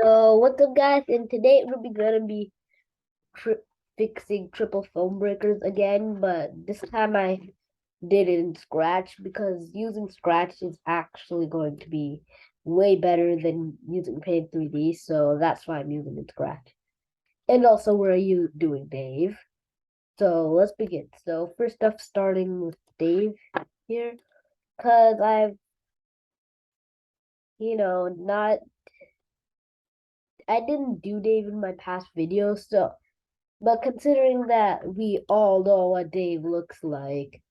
So what's up, guys? And today we're gonna be fixing triple phone breakers again, but this time I did it in Scratch because using Scratch is actually going to be way better than using Paint 3D. So that's why I'm using it Scratch. And also, where are you doing, Dave? So let's begin. So first off, starting with Dave here, because I've not I didn't do Dave in my past videos, so. But considering that we all know what Dave looks like,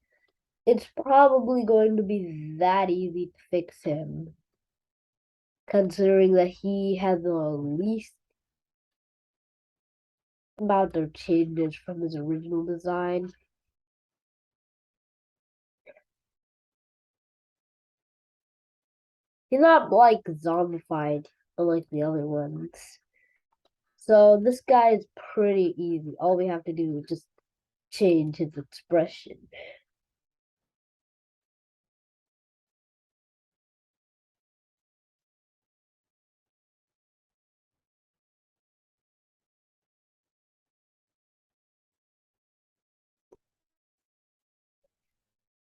it's probably going to be that easy to fix him, considering that he has the least amount of changes from his original design. He's not like zombified unlike the other ones. So this guy is pretty easy. All we have to do is just change his expression.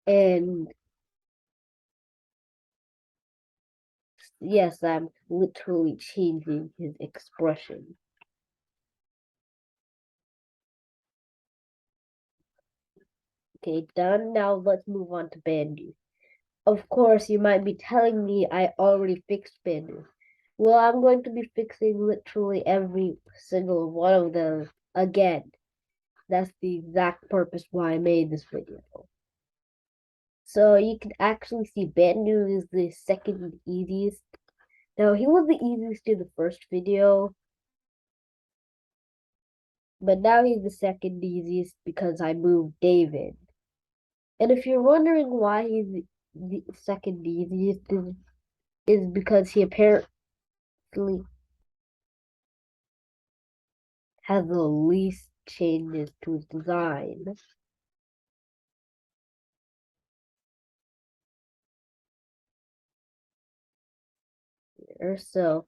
And yes, I'm literally changing his expression. Okay, done. Now let's move on to Bandu. Of course, you might be telling me I already fixed Bandu. Well, I'm going to be fixing literally every single one of them again. That's the exact purpose why I made this video. So you can actually see Bandu is the second easiest. Now, he was the easiest in the first video, but now he's the second easiest because I moved David. And if you're wondering why he's the second easiest, is because he apparently has the least changes to his design. So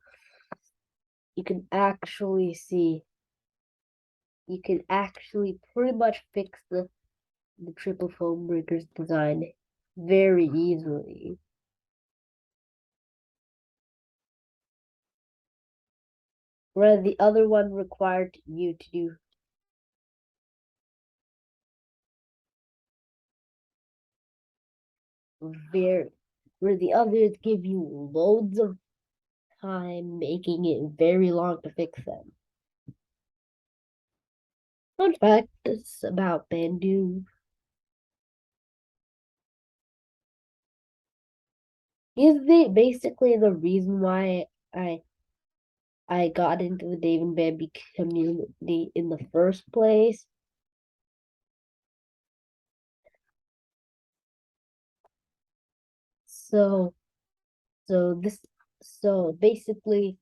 you can actually see, you can actually pretty much fix the triple foam breakers design very easily. Whereas the other one required you to do very, where the others give you loads of time, making it very long to fix them. Fun fact is about Bandu. He's basically the reason why I got into the Dave and Bambi community in the first place. So so this so basically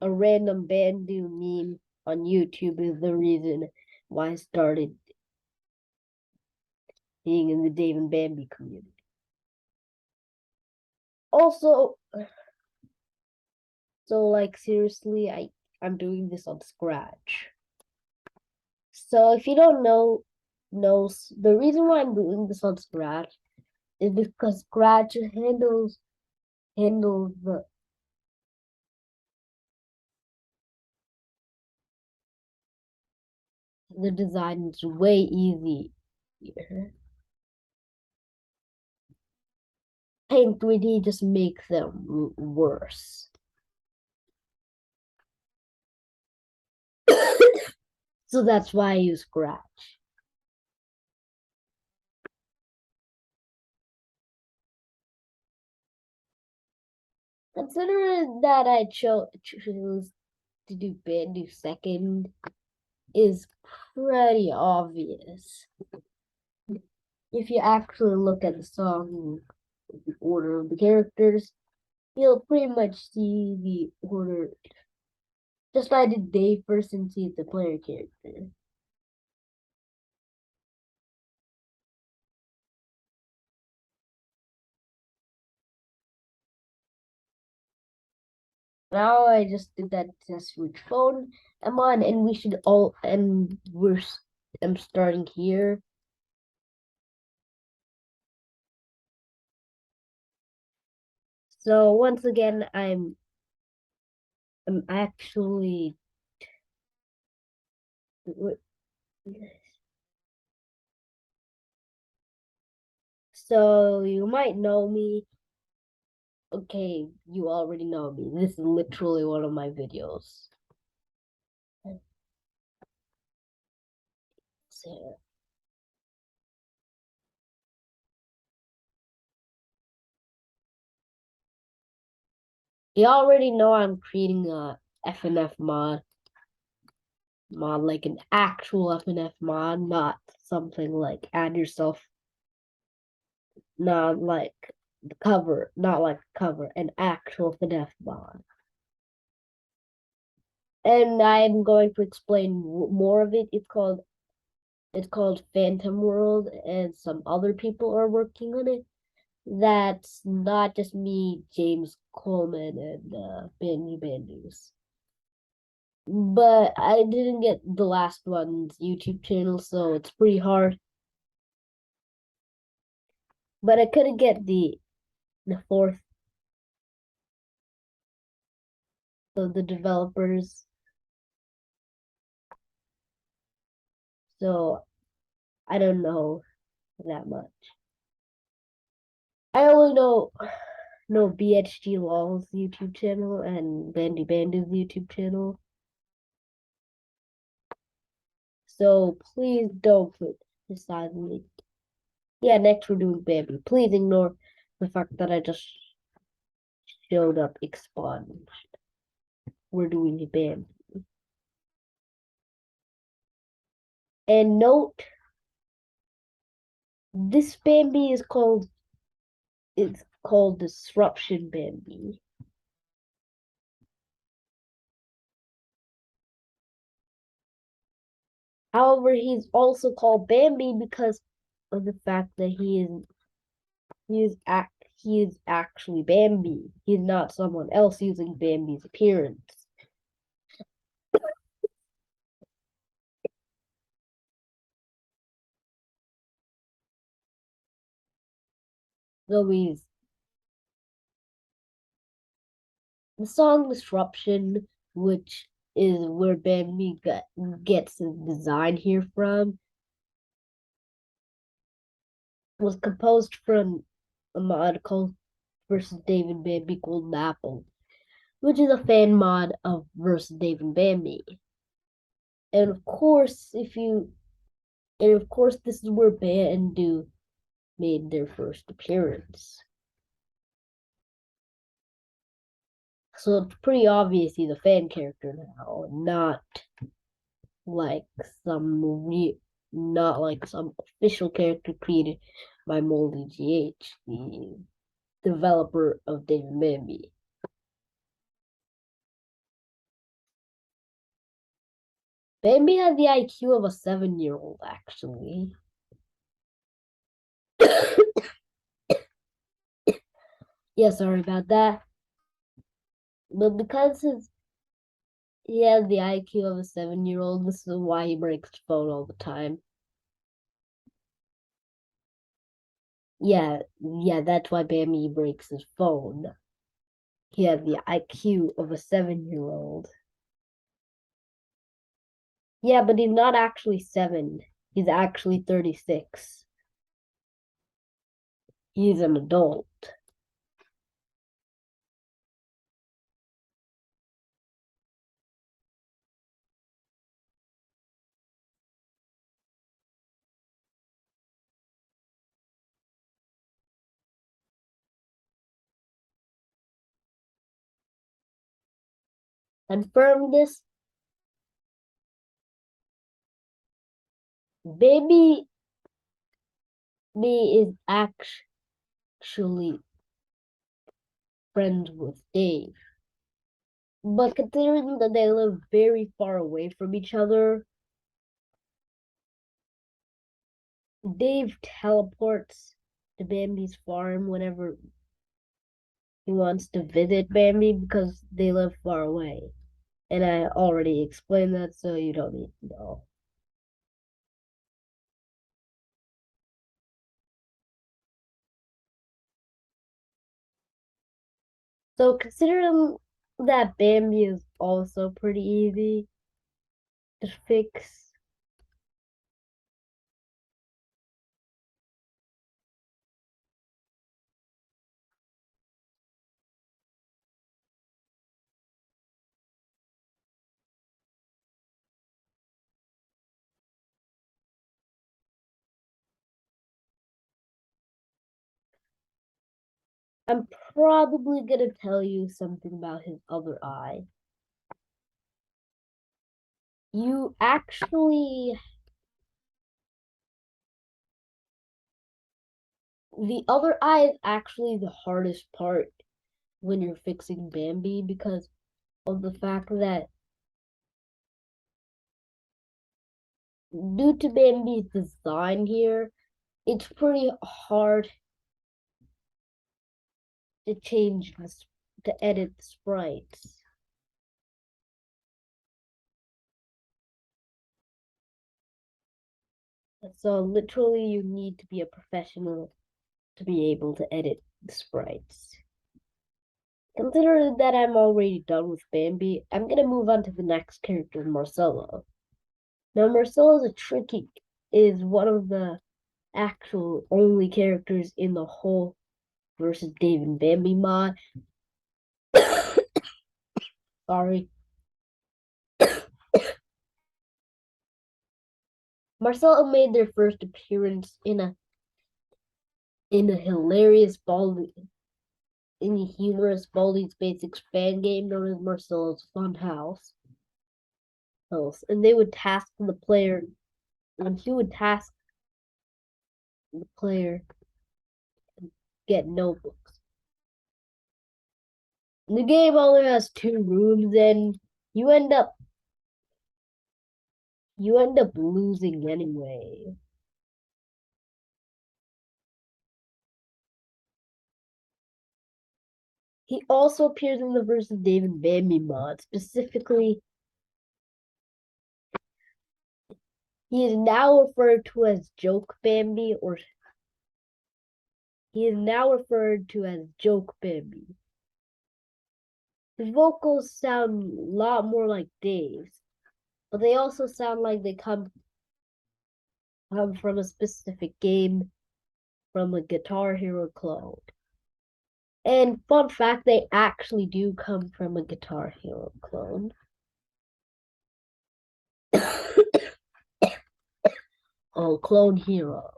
a random Bandu meme on YouTube is the reason why I started being in the Dave and Bambi community. Also, so like seriously, I'm doing this on Scratch. So if you don't knows the reason why I'm doing this on Scratch is because Scratch handles the design is way easy. Paint 3D just makes them worse. So that's why I use Scratch. Considering that I choose to do Bandu second is pretty obvious. If you actually look at the song, the order of the characters, you'll pretty much see the order. Just like the day first and see the player character. Now I just did that test which phone I'm on, and we should all and I'm starting here. So once again, I'm actually so you might know me. Okay, you already know me. This is literally one of my videos. So, you already know I'm creating a FNF mod like an actual FNF mod, not something like add yourself, not like the cover, not like the cover, an actual FNF mod. And I'm going to explain more of it. It's called Phantom World, and some other people are working on it. That's not just me, James Coleman, and Bandy Bandus. But I didn't get the last one's YouTube channel, so it's pretty hard. But I couldn't get the fourth of the developers, so I don't know that much. I only know BHG Lol's YouTube channel and Bandy Bandu's YouTube channel. So please don't criticize me. Yeah, next we're doing Bambi. Please ignore the fact that I just showed up expunged. We're doing Bambi. And note, this Bambi it's called Disruption Bambi. However, he's also called Bambi because of the fact that he is actually Bambi. He's not someone else using Bambi's appearance. So he's the song Disruption, which is where gets his design here from, was composed from a mod called versus David Bambi Golden Apple, which is a fan mod of versus David Bambi. And of course, this is where Bandu made their first appearance. So it's pretty obvious he's a fan character now, like some not like some official character created by Moldy GH, the developer of David Bambi. Bambi had the IQ of a 7-year-old, actually. Yeah, sorry about that. But because he has the IQ of a 7-year-old, this is why he breaks his phone all the time. Yeah, that's why Bambi breaks his phone. He has the IQ of a 7-year-old. Yeah, but he's not actually 7. He's actually 36. He's an adult. Confirm this. Baby Me is actually friends with Dave. But considering that they live very far away from each other, Dave teleports to Bambi's farm whenever He wants to visit Bambi because they live far away. And I already explained that, so you don't need to know. So considering that Bambi is also pretty easy to fix, I'm probably gonna tell you something about his other eye. You actually, the other eye is actually the hardest part when you're fixing Bambi because of the fact that due to Bambi's design here, it's pretty hard to change this, to edit the sprites. So literally you need to be a professional to be able to edit the sprites. Considering that I'm already done with Bambi, I'm gonna move on to the next character, Marcelo. Now Marcelo is one of the actual only characters in the whole versus Dave and Bambi mod. Sorry. Marcelo made their first appearance in a hilarious Baldi in a humorous Baldi's Basics fan game known as Marcelo's Fun House. And they would task the player and he would task the player get notebooks. And the game only has two rooms and you end up you end up losing anyway. He also appears in the versus David Bambi mod. Specifically, he is now referred to as Joke Bambi, or he is now referred to as Joke Bambi. His vocals sound a lot more like Dave's, but they also sound like they come from a specific game from a Guitar Hero clone. And fun fact, they actually do come from a Guitar Hero clone. Oh, Clone Hero.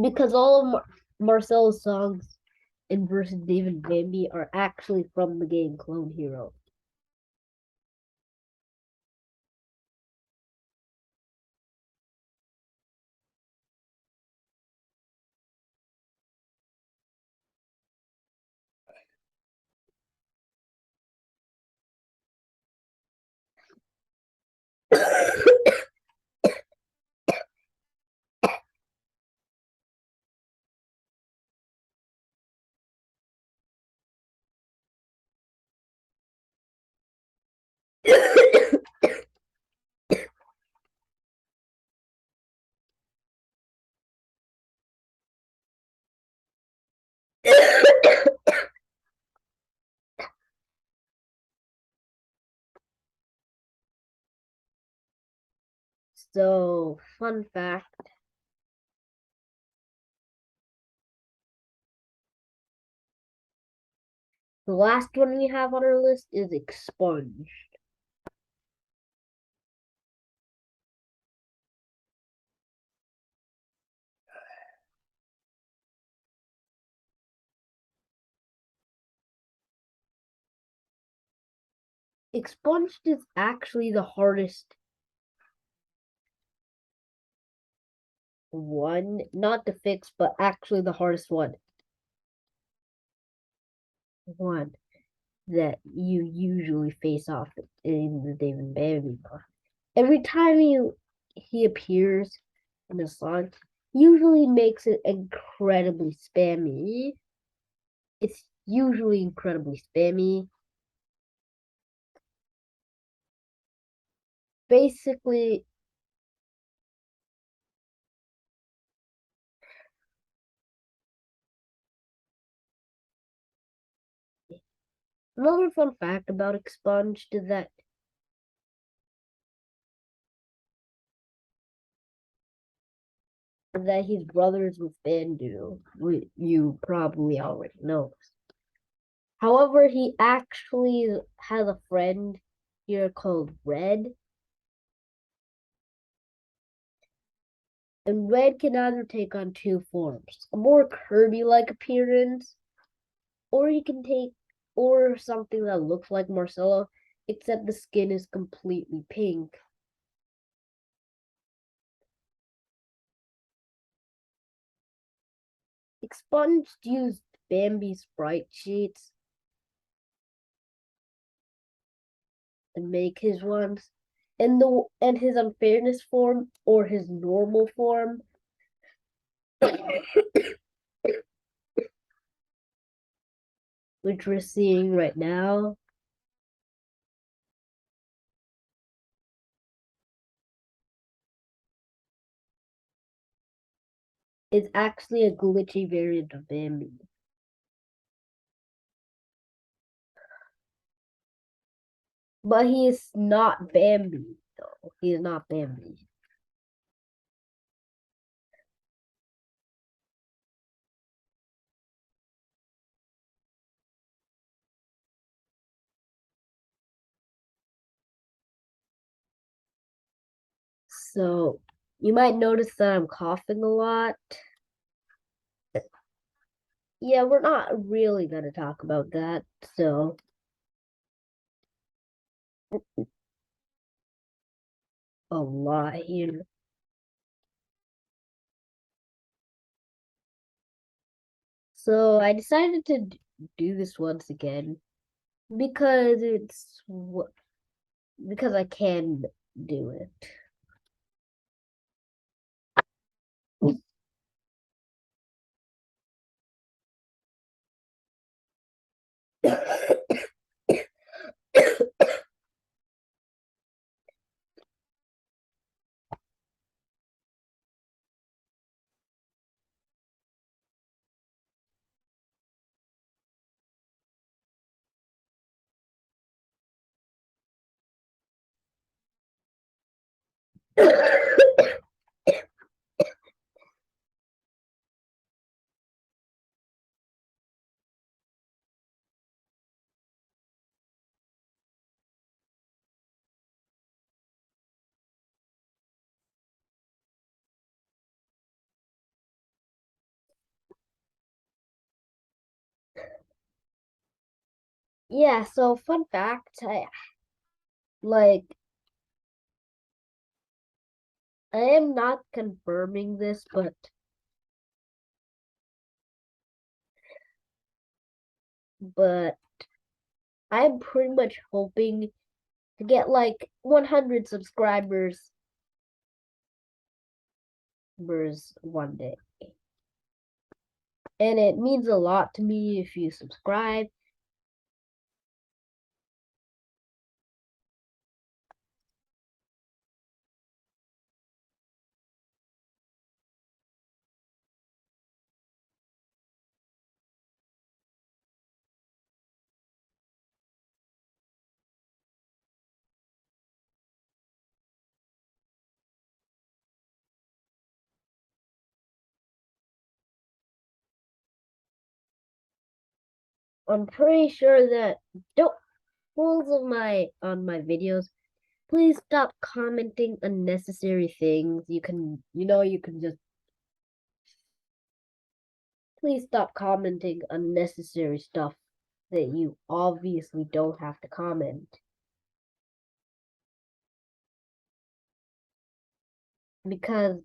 Because all of Marcel's songs in versus David Bambi are actually from the game Clone Hero. So, fun fact, the last one we have on our list is Expunged. Expunged is actually the hardest one, not to fix, but actually the hardest one that you usually face off in the David Bambi mod. Every time you he appears in the song usually makes it incredibly spammy. It's usually incredibly spammy. Basically, another fun fact about Expunged is that he's brothers with Bandu. You probably already know. However, he actually has a friend here called Red, and Red can either take on two forms: a more Kirby-like appearance, or he can take or something that looks like Marcelo, except the skin is completely pink. Expunged used Bambi sprite sheets to make his ones, and his unfairness form or his normal form, which we're seeing right now, is actually a glitchy variant of Bambi. But he is not Bambi, though. He is not Bambi. So you might notice that I'm coughing a lot. Yeah, we're not really going to talk about that. So a lot here. So I decided to do this once again because because I can do it. Yeah, so fun fact, like I am not confirming this, but I'm pretty much hoping to get like 100 subscribers one day. And it means a lot to me if you subscribe. I'm pretty sure that don't fools of my on my videos. Please stop commenting unnecessary things. You can just please stop commenting unnecessary stuff that you obviously don't have to comment. Because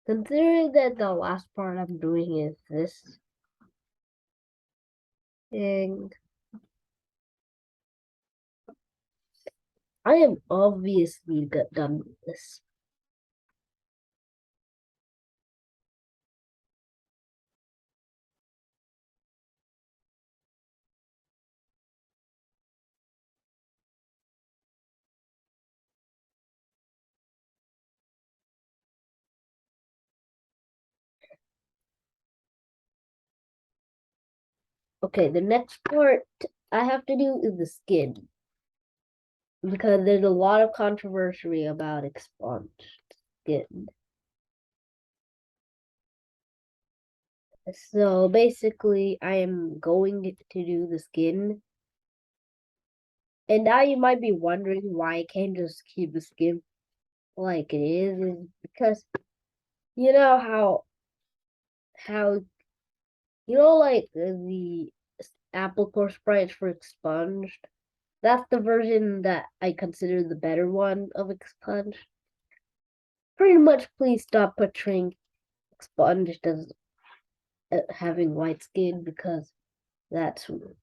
Considering that the last part I'm doing is this thing, I am obviously done with this. Okay, the next part I have to do is the skin because there's a lot of controversy about expunged skin. So basically, I am going to do the skin. And now you might be wondering why I can't just keep the skin like it is because you know how like the Apple Core sprites for expunged. That's the version that I consider the better one of expunged. Pretty much, please stop portraying expunged as having white skin because that's rude.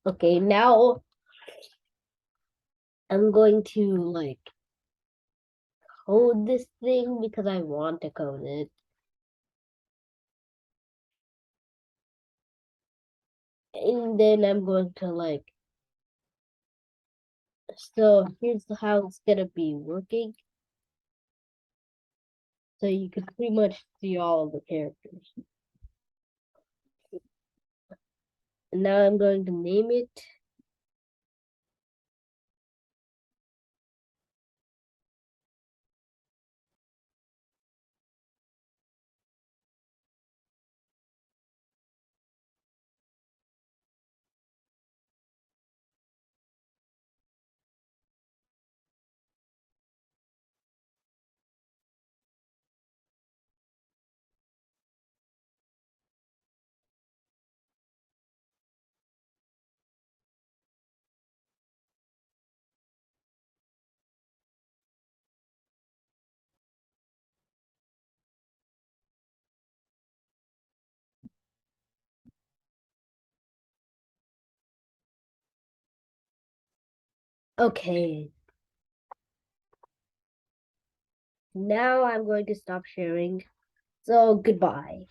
Okay, now I'm going to like code this thing because I want to code it. And then I'm going to like, so here's how it's gonna be working. So you can pretty much see all of the characters. And now I'm going to name it. Okay, now I'm going to stop sharing. So goodbye.